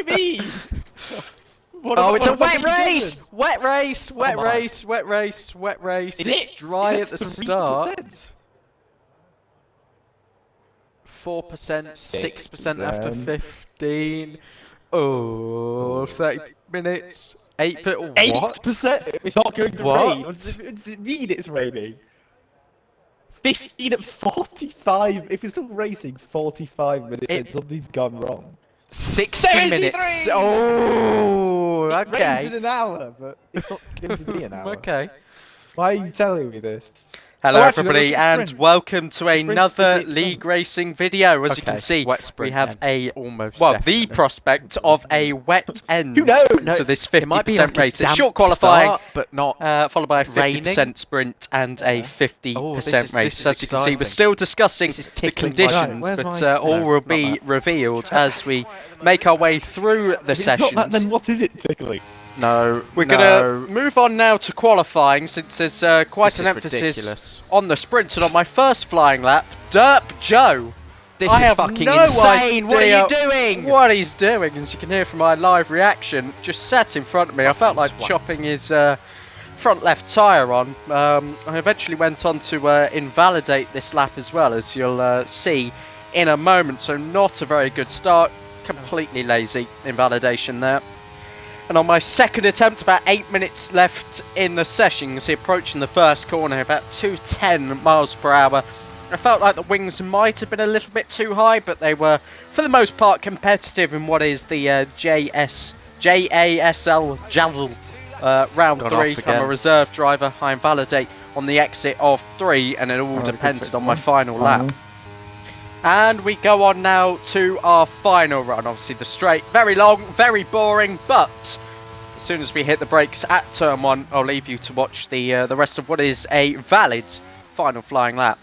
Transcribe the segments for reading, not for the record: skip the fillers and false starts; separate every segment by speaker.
Speaker 1: you mean?
Speaker 2: Oh, it's a wet race! Wet race! Wet race! Wet race! Wet race!
Speaker 1: Is
Speaker 2: It's
Speaker 1: it?
Speaker 2: dry
Speaker 1: Is
Speaker 2: at the
Speaker 1: this
Speaker 2: start. 4%, 6% after 15. Oh, 30 minutes. 8%. What?
Speaker 1: 8%? It's not going to
Speaker 2: What?
Speaker 1: rain. What does it mean it's raining? 15 at 45. If we're still racing 45 minutes in, something's gone wrong.
Speaker 2: 60 minutes. Oh,
Speaker 1: It rains
Speaker 2: okay.
Speaker 1: in an hour, but it's not going to be an hour.
Speaker 2: Okay.
Speaker 1: Why are you telling me this?
Speaker 3: Hello
Speaker 1: Oh, actually,
Speaker 3: everybody,
Speaker 1: look at the
Speaker 3: and
Speaker 1: sprint.
Speaker 3: welcome to
Speaker 1: The sprint's
Speaker 3: another
Speaker 1: 58%.
Speaker 3: league racing video. As you
Speaker 2: Okay,
Speaker 3: can see,
Speaker 2: wet
Speaker 3: we
Speaker 2: sprint
Speaker 3: have
Speaker 2: then.
Speaker 3: a
Speaker 2: Almost
Speaker 3: the
Speaker 2: definitely.
Speaker 3: prospect of a wet end
Speaker 1: Who knows?
Speaker 3: to this
Speaker 2: It might be
Speaker 3: 50%
Speaker 2: like
Speaker 3: race.
Speaker 2: a
Speaker 3: It's
Speaker 2: damp
Speaker 3: short qualifying,
Speaker 2: start, but not
Speaker 3: followed by a 50%
Speaker 2: raining.
Speaker 3: sprint and a 50%
Speaker 2: Oh, this
Speaker 3: race.
Speaker 2: is
Speaker 3: As you can see,
Speaker 2: exciting.
Speaker 3: we're still discussing
Speaker 2: This is
Speaker 3: the
Speaker 2: tickling my
Speaker 3: conditions,
Speaker 1: Right, where's
Speaker 3: but
Speaker 1: my
Speaker 3: all
Speaker 1: set?
Speaker 3: will
Speaker 2: Not
Speaker 3: be
Speaker 2: that.
Speaker 3: revealed as we make our way through the
Speaker 1: If it's
Speaker 3: sessions.
Speaker 1: not that, then what is it tickling?
Speaker 2: No.
Speaker 3: We're going to move on now to qualifying, since there's quite
Speaker 2: This
Speaker 3: an
Speaker 2: is
Speaker 3: emphasis
Speaker 2: ridiculous.
Speaker 3: on the sprint. And on my first flying lap, Derp Joe.
Speaker 2: This
Speaker 3: I
Speaker 2: is
Speaker 3: have
Speaker 2: fucking
Speaker 3: no
Speaker 2: insane. What are you
Speaker 3: idea
Speaker 2: doing?
Speaker 3: What he's doing, as you can hear from my live reaction, just sat in front of me. I felt like
Speaker 2: Twat.
Speaker 3: chopping his front left tyre on. I eventually went on to invalidate this lap as well, as you'll see in a moment. So not a very good start. Completely lazy invalidation there. And on my second attempt, about 8 minutes left in the session, you can see approaching the first corner, about 210 miles per hour. I felt like the wings might have been a little bit too high, but they were, for the most part, competitive in what is the JASL JASL round
Speaker 2: Gone
Speaker 3: 3.
Speaker 2: off
Speaker 3: I'm a
Speaker 2: again.
Speaker 3: reserve driver. I invalidate on the exit of 3, and it all depended on my final lap. And we go on now to our final run. Obviously the straight, very long, very boring, but as soon as we hit the brakes at turn 1, I'll leave you to watch the rest of what is a valid final flying lap.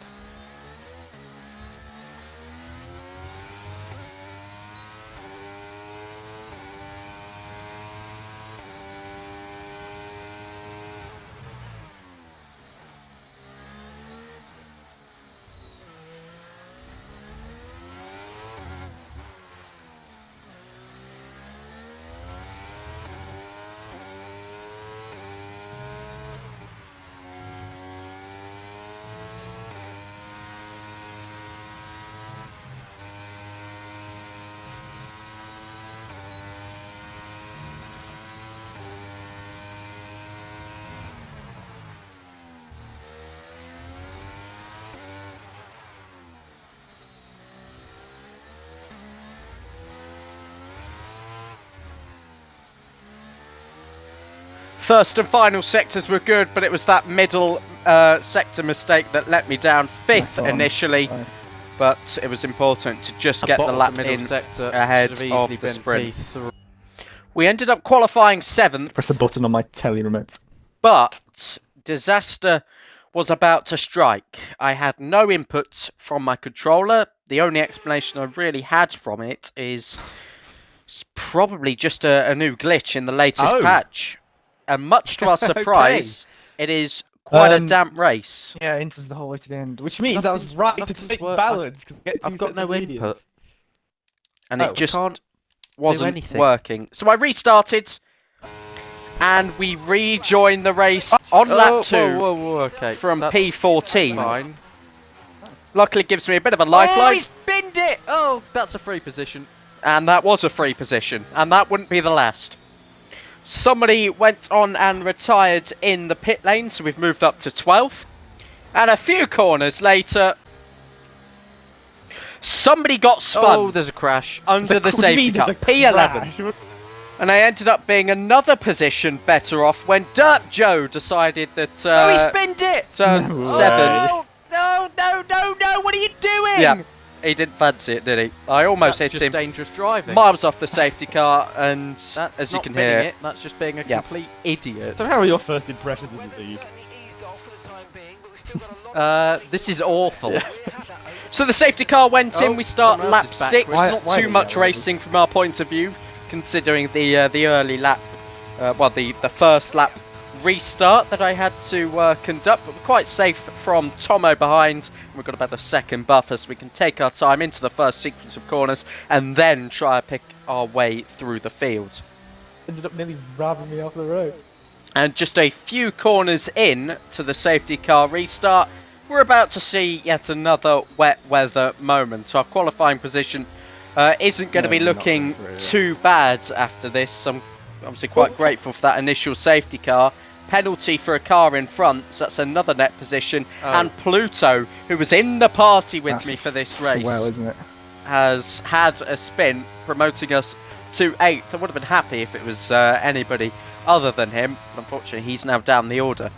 Speaker 3: First and final sectors were good, but it was that middle sector mistake that let me down. Fifth initially, but it was important to just get the lap in ahead of the sprint. We ended up qualifying 7th,
Speaker 1: Press a button on my telly remote.
Speaker 3: but disaster was about to strike. I had no input from my controller. The only explanation I really had from it is it's probably just a new glitch in the latest patch. And much to our surprise, it is quite a damp race.
Speaker 1: Yeah, enters the whole way to the end, which means I was right to take balance because
Speaker 2: I've got no input.
Speaker 3: And it just
Speaker 2: can't
Speaker 3: wasn't
Speaker 2: anything.
Speaker 3: working. So I restarted, and we rejoined the race on lap 2
Speaker 2: okay.
Speaker 3: from
Speaker 2: That's
Speaker 3: P14.
Speaker 2: Fine.
Speaker 3: Luckily gives me a bit of a
Speaker 2: Oh,
Speaker 3: lifeline,
Speaker 2: he's binned it! Oh, that's a free position.
Speaker 3: and that was a free position, and that wouldn't be the last. Somebody went on and retired in the pit lane, so we've moved up to 12th. And a few corners later, somebody got spun
Speaker 2: Oh, there's a crash.
Speaker 3: under the safety car, P11. And I ended up being another position better off when Derp Joe decided that
Speaker 2: Oh, he spinned it!
Speaker 3: turn
Speaker 1: No
Speaker 3: 7.
Speaker 2: Oh, no, what are you doing?
Speaker 3: Yeah, he didn't fancy it, did he? I almost
Speaker 2: That's
Speaker 3: hit
Speaker 2: just
Speaker 3: him
Speaker 2: dangerous driving.
Speaker 3: miles off the safety car, and
Speaker 2: That's
Speaker 3: as you
Speaker 2: not
Speaker 3: can
Speaker 2: binning
Speaker 3: hear,
Speaker 2: it. That's just being a complete idiot.
Speaker 1: So how are your first impressions in the league?
Speaker 2: This is awful.
Speaker 3: so the safety car went in. We start
Speaker 2: someone
Speaker 3: lap
Speaker 2: else is
Speaker 3: 6.
Speaker 2: backwards.
Speaker 1: Why
Speaker 3: Not
Speaker 1: are
Speaker 3: too
Speaker 1: we
Speaker 3: much
Speaker 1: yellow?
Speaker 3: racing from our point of view, considering the early lap, the first lap restart that I had to conduct, but we're quite safe from Tomo behind. We've got about a second buffer, so we can take our time into the first sequence of corners and then try to pick our way through the field.
Speaker 1: Ended up nearly ramming me off the road.
Speaker 3: And just a few corners in to the safety car restart, we're about to see yet another wet weather moment. Our qualifying position isn't going to be looking too bad after this. I'm obviously quite grateful for that initial safety car. Penalty for a car in front, so that's another net position. And Pluto, who was in the party with me for this race,
Speaker 1: Well, isn't it?
Speaker 3: has had a spin, promoting us to 8th. I would have been happy if it was anybody other than him, but unfortunately he's now down the order.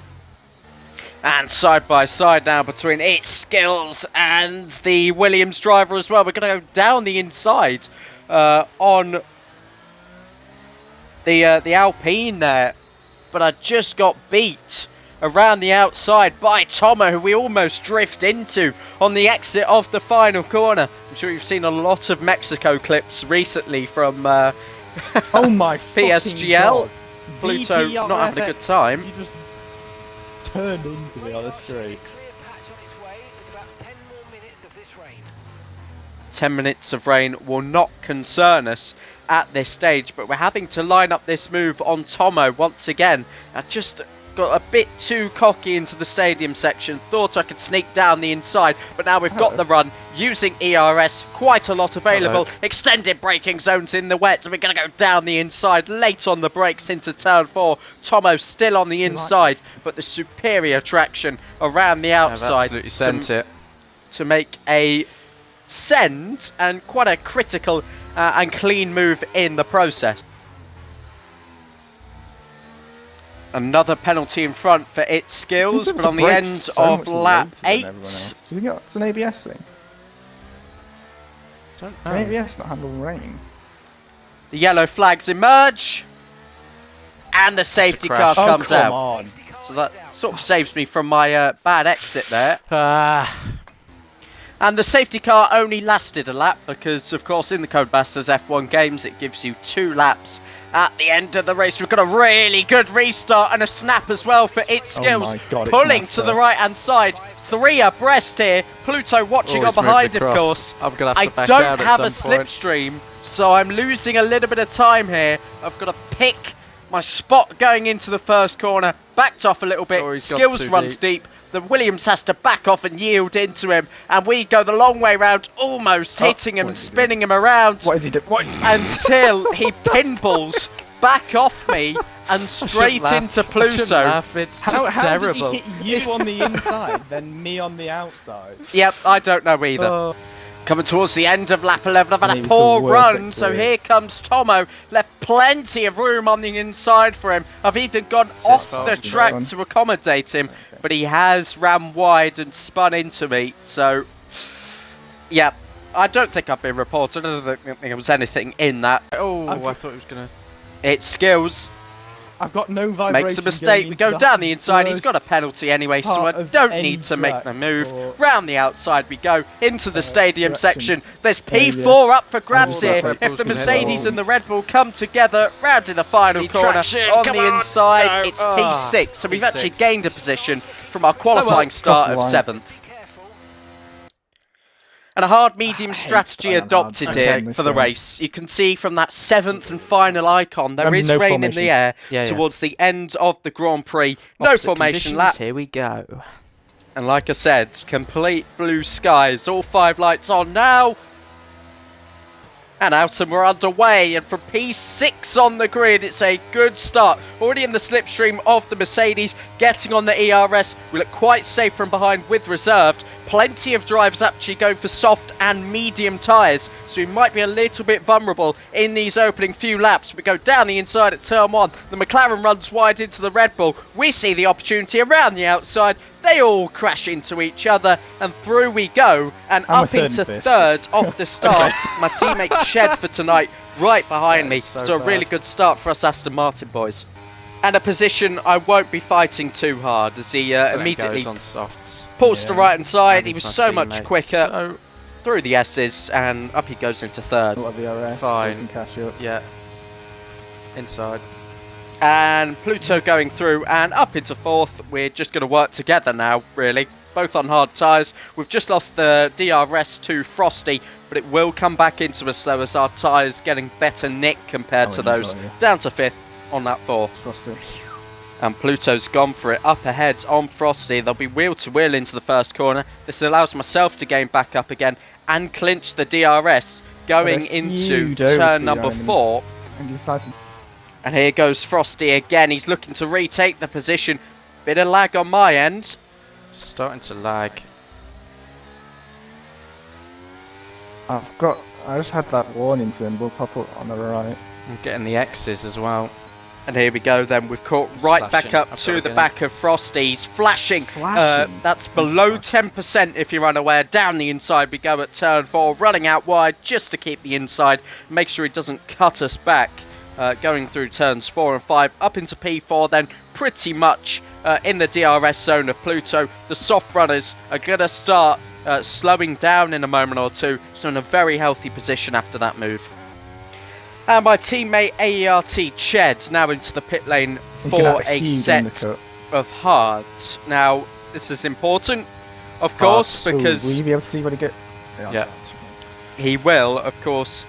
Speaker 3: And side by side now between its skills and the Williams driver as well. We're going to go down the inside on the Alpine there, but I just got beat around the outside by Tomo, who we almost drift into on the exit of the final corner. I'm sure you've seen a lot of Mexico clips recently from
Speaker 1: oh my
Speaker 3: PSGL.
Speaker 1: God.
Speaker 3: Pluto
Speaker 1: VP
Speaker 3: not having a good time.
Speaker 1: You just turned into me on the street.
Speaker 3: 10 minutes of rain will not concern us at this stage, but we're having to line up this move on Tomo once again. I just got a bit too cocky into the stadium section, thought I could sneak down the inside, but now we've got the run using ERS, quite a lot available. Extended braking zones in the wet, and we're going to go down the inside, late on the brakes into turn 4. Tomo still on the inside, but the superior traction around the outside
Speaker 2: absolutely sent it
Speaker 3: to make a send, and quite a critical and clean move in the process. Another penalty in front for its skills, but on the end of lap 8.
Speaker 1: Do you think it's an ABS thing?
Speaker 2: Don't know.
Speaker 1: Can ABS not handle rain?
Speaker 3: The yellow flags emerge, and the safety car
Speaker 2: crash.
Speaker 3: comes out.
Speaker 1: On.
Speaker 3: So that sort of saves me from my bad exit there. And the safety car only lasted a lap because, of course, in the Codemasters F1 games, it gives you 2 laps at the end of the race. We've got a really good restart and a snap as well for its skills.
Speaker 1: Oh my God,
Speaker 3: pulling to the right-hand side. 3 abreast here. Pluto watching on behind, of course.
Speaker 2: I'm gonna have to back
Speaker 3: I
Speaker 2: down
Speaker 3: don't
Speaker 2: at
Speaker 3: have a
Speaker 2: some point.
Speaker 3: slipstream, so I'm losing a little bit of time here. I've got to pick my spot going into the first corner. Backed off a little bit.
Speaker 2: Oh, he's gone
Speaker 3: Skills
Speaker 2: too
Speaker 3: runs
Speaker 2: deep.
Speaker 3: deep. The Williams has to back off and yield into him, and we go the long way round, almost hitting him and spinning him around.
Speaker 1: What is he doing?
Speaker 3: Until he pinballs back off me and straight into Pluto.
Speaker 2: It's
Speaker 1: How
Speaker 2: just
Speaker 1: did
Speaker 2: terrible.
Speaker 1: he hit you on the inside, then me on the outside?
Speaker 3: Yep, I don't know either. Coming towards the end of lap 11, I've had a
Speaker 1: Maybe it's
Speaker 3: poor
Speaker 1: the worst
Speaker 3: run, so here
Speaker 1: experience.
Speaker 3: comes Tomo. Left plenty of room on the inside for him. I've even gone off the
Speaker 2: fast,
Speaker 3: track
Speaker 1: one.
Speaker 3: to accommodate him, but he has ran wide and spun into me. So, yeah, I don't think I've been reported. I don't think there was anything in that.
Speaker 2: Oh, I thought it was gonna.
Speaker 3: It's skills.
Speaker 1: I've got no vibration.
Speaker 3: Makes a mistake. We go down the inside. He's got a penalty anyway, so I
Speaker 1: part of
Speaker 3: don't
Speaker 1: any
Speaker 3: need to make
Speaker 1: track
Speaker 3: the move.
Speaker 1: or-
Speaker 3: Round the outside we go into the stadium
Speaker 1: direction.
Speaker 3: section. There's
Speaker 1: ABS.
Speaker 3: P4 up for grabs
Speaker 1: Oh,
Speaker 3: here.
Speaker 1: Red
Speaker 3: If
Speaker 2: Bull's
Speaker 3: the
Speaker 2: gonna hit
Speaker 3: Mercedes
Speaker 1: it.
Speaker 3: and the Red Bull come together, round in the final corner
Speaker 2: traction,
Speaker 3: on
Speaker 2: come
Speaker 3: the
Speaker 2: on.
Speaker 3: inside,
Speaker 2: No.
Speaker 3: it's P6. So we've
Speaker 2: P6.
Speaker 3: actually gained a position from our qualifying
Speaker 1: Cross
Speaker 3: start
Speaker 1: the
Speaker 3: of
Speaker 1: line.
Speaker 3: 7th. And a hard-medium
Speaker 1: I hate
Speaker 3: strategy
Speaker 1: playing hard
Speaker 3: adopted
Speaker 1: stuff
Speaker 3: here
Speaker 1: in this
Speaker 3: for the
Speaker 1: game.
Speaker 3: race. You can see from that 7th and final icon, there is
Speaker 1: No
Speaker 3: rain in
Speaker 1: formation.
Speaker 3: the air
Speaker 2: Yeah, yeah.
Speaker 3: towards the end of the Grand Prix. No
Speaker 2: Opposite
Speaker 3: formation
Speaker 2: conditions,
Speaker 3: lap.
Speaker 2: Here we go.
Speaker 3: And like I said, complete blue skies. All 5 lights on now. And out and we're underway. And from P6 on the grid, it's a good start. Already in the slipstream of the Mercedes, getting on the ERS. We look quite safe from behind with reserved. Plenty of drivers actually going for soft and medium tyres, so we might be a little bit vulnerable in these opening few laps. We go down the inside at turn 1. The McLaren runs wide into the Red Bull. We see the opportunity around the outside. They all crash into each other, and through we go, and
Speaker 1: I'm a
Speaker 3: up
Speaker 1: third
Speaker 3: into
Speaker 1: fifth.
Speaker 3: third off the start. My teammate Shed for tonight, right behind me.
Speaker 2: so
Speaker 3: So a really
Speaker 2: bad.
Speaker 3: good start for us Aston Martin boys. And a position I won't be fighting too hard, as he immediately
Speaker 2: goes on softs.
Speaker 3: pulls to the right hand side.
Speaker 2: And
Speaker 3: He
Speaker 2: he's
Speaker 3: was
Speaker 2: my
Speaker 3: so much
Speaker 2: teammate.
Speaker 3: quicker
Speaker 2: So,
Speaker 3: through the S's, and up he goes into third.
Speaker 1: A lot of ERS,
Speaker 2: Fine.
Speaker 1: so you can catch up.
Speaker 2: yeah. Inside.
Speaker 3: And Pluto going through and up into fourth. We're just going to work together now, really. both on hard tyres. We've just lost the DRS to Frosty, but it will come back into us though as our tyres getting better nick compared to those. Down to 5th on that 4.
Speaker 1: Frosty.
Speaker 3: And Pluto's gone for it, up ahead on Frosty. They'll be wheel to wheel into the first corner. This allows myself to gain back up again and clinch the DRS going into turn number 4. And here goes Frosty again. He's looking to retake the position. Bit of lag on my end.
Speaker 2: Starting to lag.
Speaker 1: I just had that warning symbol pop up on the right.
Speaker 2: I'm getting the X's as well.
Speaker 3: And here we go then, we've caught right back up to the back of Frosty's. Flashing. That's below 10% if you're unaware. Down the inside we go at turn 4, running out wide just to keep the inside. Make sure he doesn't cut us back. Going through turns 4 and 5, up into P4 then, pretty much in the DRS zone of Pluto. The soft runners are going to start slowing down in a moment or two, so in a very healthy position after that move. And my teammate AERT Ched now into the pit lane for a set of hards. Now, this is important, of course, because...
Speaker 1: Will you be able to see what he gets?
Speaker 3: Yeah. He will, of course,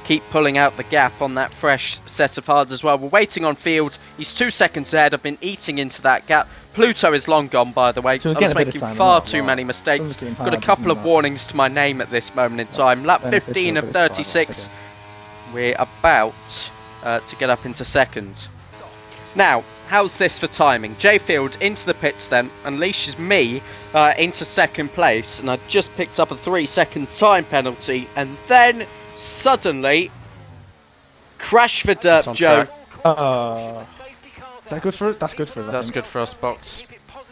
Speaker 3: keep pulling out the gap on that fresh set of hards as well. We're waiting on field. He's 2 seconds ahead. I've been eating into that gap. Pluto is long gone, by the way. I was making far too many mistakes. Got a couple of warnings to my name at this moment in time. Lap 15 of 36. We're about to get up into second. Now, how's this for timing? J Field into the pits then, unleashes me into second place, and I just picked up a 3-second time penalty, and then suddenly crash for Derp Joe.
Speaker 1: Is that good for us? That's good for us.
Speaker 2: That's good for us, box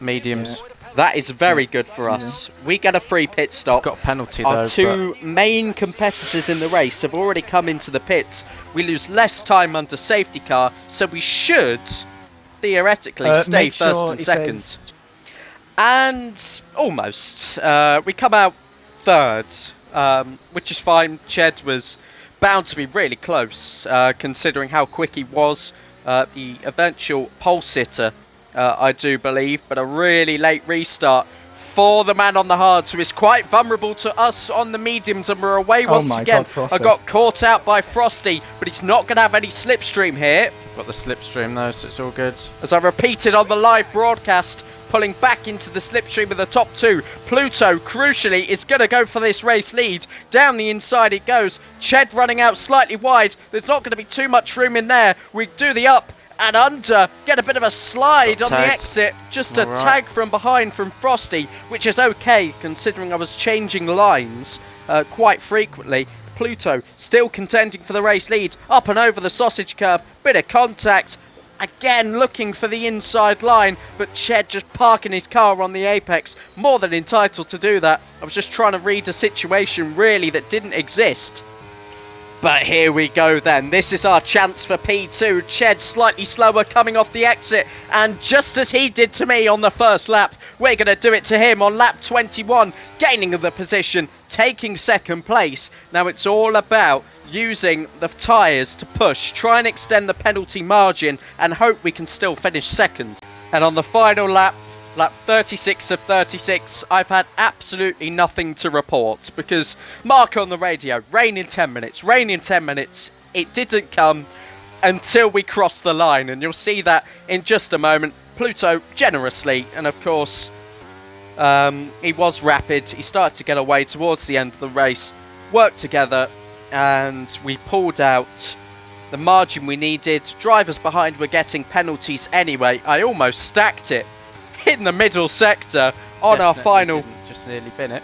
Speaker 2: mediums.
Speaker 1: Yeah.
Speaker 3: That is very good for us. We get a free pit stop.
Speaker 2: Got a penalty
Speaker 3: Our
Speaker 2: though.
Speaker 3: two main competitors in the race have already come into the pits. We lose less time under safety car, so we should theoretically stay first and second. And almost. We come out third, which is fine. Ched was bound to be really close, considering how quick he was. The eventual pole sitter, I do believe, but a really late restart for the man on the hards, who is quite vulnerable to us on the mediums, and we're away once again. I got caught out by Frosty, but he's not going to have any slipstream here.
Speaker 2: Got the slipstream though, so it's all good.
Speaker 3: As I repeated on the live broadcast, pulling back into the slipstream of the top two. Pluto, crucially, is going to go for this race lead. Down the inside it goes. Ched running out slightly wide. There's not going to be too much room in there. We do the up and under. Get a bit of a slide on the exit. Just a tag from behind from Frosty, which is okay, considering I was changing lines quite frequently. Pluto still contending for the race lead. Up and over the sausage curve. Bit of contact. Again, looking for the inside line, but Ched just parking his car on the apex. More than entitled to do that. I was just trying to read a situation, really, that didn't exist. But here we go then. This is our chance for P2. Ched slightly slower coming off the exit. And just as he did to me on the first lap, we're going to do it to him on lap 21. Gaining the position, taking second place. Now it's all about using the tyres to push, try and extend the penalty margin, and hope we can still finish second. And on the final lap, lap 36 of 36, I've had absolutely nothing to report, because Mark on the radio, rain in 10 minutes, rain in 10 minutes. It didn't come until we crossed the line, and you'll see that in just a moment. Pluto generously, and of course, he was rapid. He started to get away towards the end of the race, worked together, and we pulled out the margin we needed. Drivers behind were getting penalties anyway. I almost stacked it in the middle sector on our final
Speaker 2: just nearly bin it.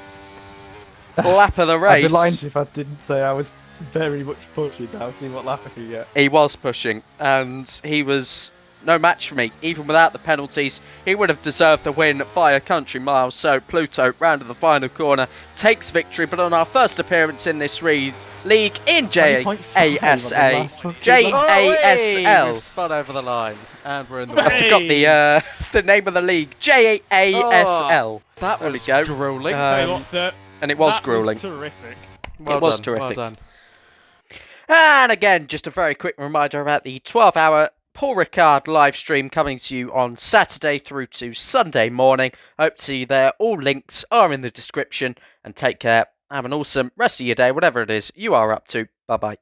Speaker 3: lap of the race.
Speaker 1: I'd be lying if I didn't say I was very much pushing. Now see what lap I can get.
Speaker 3: He was pushing, and he was no match for me. Even without the penalties, he would have deserved the win by a country mile. So Pluto, round of the final corner, takes victory. But on our first appearance in this league in JASL.
Speaker 2: We've spun over the line, and we're in the
Speaker 3: I forgot the name of the league. JASL.
Speaker 2: That
Speaker 3: there
Speaker 2: was
Speaker 3: we go.
Speaker 2: grueling.
Speaker 3: And it was grueling.
Speaker 4: Was terrific.
Speaker 3: It was terrific.
Speaker 2: Well done.
Speaker 3: And again, just a very quick reminder about the 12-hour Paul Ricard live stream coming to you on Saturday through to Sunday morning. Hope to see you there. All links are in the description. And take care. Have an awesome rest of your day, whatever it is you are up to. Bye-bye.